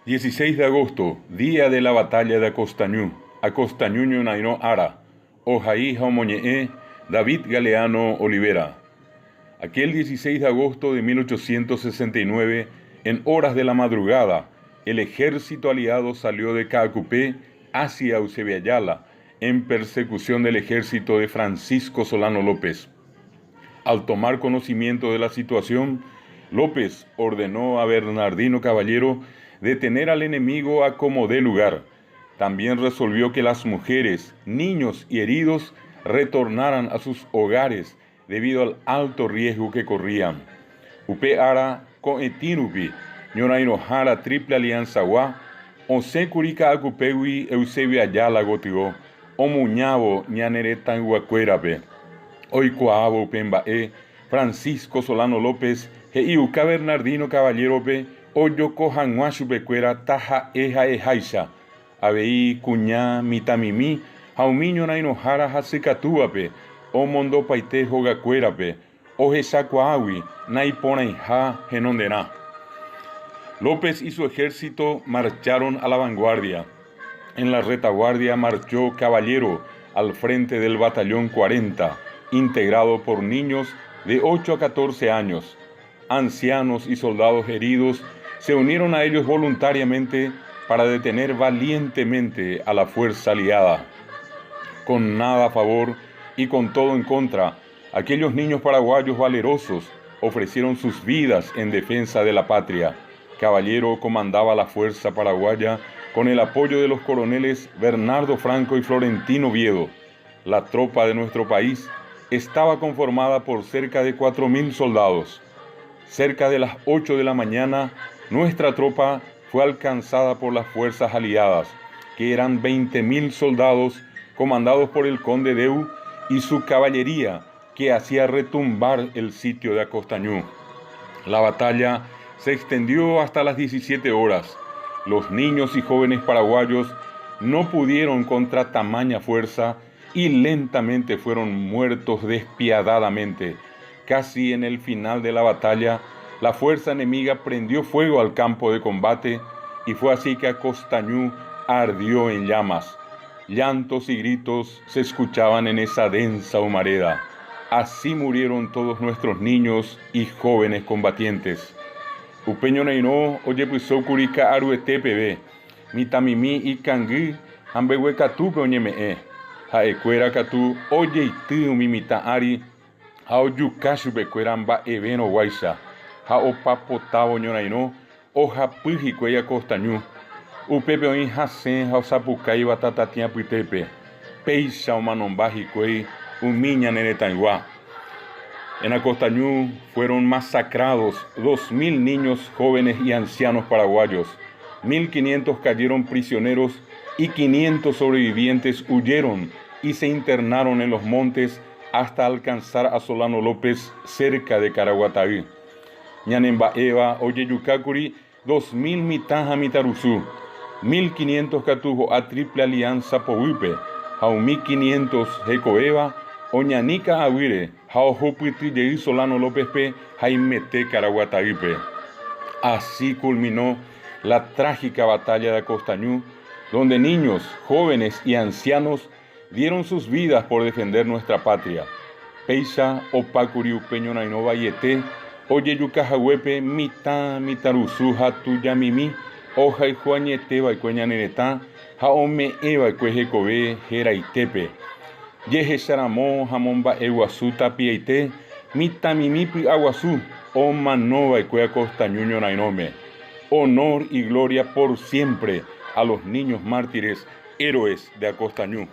16 de agosto, día de la batalla de Acostañú. Acostañuño naino ara. Ojaí Jaumoñeé, David Galeano Olivera. Aquel 16 de agosto de 1869, en horas de la madrugada, el ejército aliado salió de Caacupé hacia Eusebiayala, en persecución del ejército de Francisco Solano López. Al tomar conocimiento de la situación, López ordenó a Bernardino Caballero detener al enemigo a como dé lugar. También resolvió que las mujeres, niños y heridos retornaran a sus hogares debido al alto riesgo que corrían. Upe ara con etinupi, ñorainojara triple alianza gua, onsekurika acupewi Eusebio Ayala gotigo, omuñavo ñaneretan guacuerape. Oikuavo pembae, Francisco Solano López, heiuka Bernardino Caballerope, oyoko hanguashupecuera taja eja ejaisha, abei cuñá mitamimi, jaumiño nainojara hasicatúape, o mondo paite jogacuerape, o jesacuawi, naiponaija genonderá. López y su ejército marcharon a la vanguardia. En la retaguardia marchó Caballero al frente del batallón 40, integrado por niños de 8 a 14 años. Ancianos y soldados heridos se unieron a ellos voluntariamente para detener valientemente a la fuerza aliada. Con nada a favor y con todo en contra, aquellos niños paraguayos valerosos ofrecieron sus vidas en defensa de la patria. Caballero comandaba la fuerza paraguaya con el apoyo de los coroneles Bernardo Franco y Florentino Viedo. La tropa de nuestro país estaba conformada por cerca de 4.000 soldados. Cerca de las 8 de la mañana, nuestra tropa fue alcanzada por las fuerzas aliadas, que eran 20.000 soldados comandados por el conde Deu y su caballería, que hacía retumbar el sitio de Acostañú. La batalla se extendió hasta las 17 horas. Los niños y jóvenes paraguayos no pudieron contra tamaña fuerza y lentamente fueron muertos despiadadamente. Casi en el final de la batalla, la fuerza enemiga prendió fuego al campo de combate y fue así que Acostañú ardió en llamas. Llantos y gritos se escuchaban en esa densa humareda. Así murieron todos nuestros niños y jóvenes combatientes. Upeño naino oyepuisoukurika aruetepebe, mitamimi y kangui, ambehuecatupe oñeme'ẽ. Ha'ekuéra katu ojeity umi mitã'ári ha ojuka chupekuéra mba'evénog̃uáicha ha opapotávo ñorairõ ohapy hikuái Acostañú. Upépe oĩ hasẽ ha osapukáiva tatatiãpytépe. Péicha omanomba hikuái umi ñaneretãygua. En Acostañú fueron masacrados 2.000 niños, jóvenes y ancianos paraguayos. 1.500 cayeron prisioneros y 500 sobrevivientes huyeron y se internaron en los montes hasta alcanzar a Solano López cerca de Caraguataí. Ñanemba'éva oyejukakuri 2.000 mitãha mitarusú, 1.500 katuho a Triple Alianza povýpe, ha 1.500 hekovéva oñaníka aguýre ha ohupytyjey Solano Lópezpe ha imete Caraguataípe. Así culminó la trágica batalla de Acostañú, donde niños, jóvenes y ancianos dieron sus vidas por defender nuestra patria. Peisa opakuri upeño nainova yete, oyeyukahaguepe mitã mitarusú ha tujamimi, ohayhuañetéva ikueñaneretã ha ome'ẽva'ekue hekove heraitépe. Jehecharamo ha momba'eguasu tapiaite, mitamimípy aguasu omanova'ekue Acostañú ñorairõme. Honor y gloria por siempre a los niños mártires, héroes de Acostañú.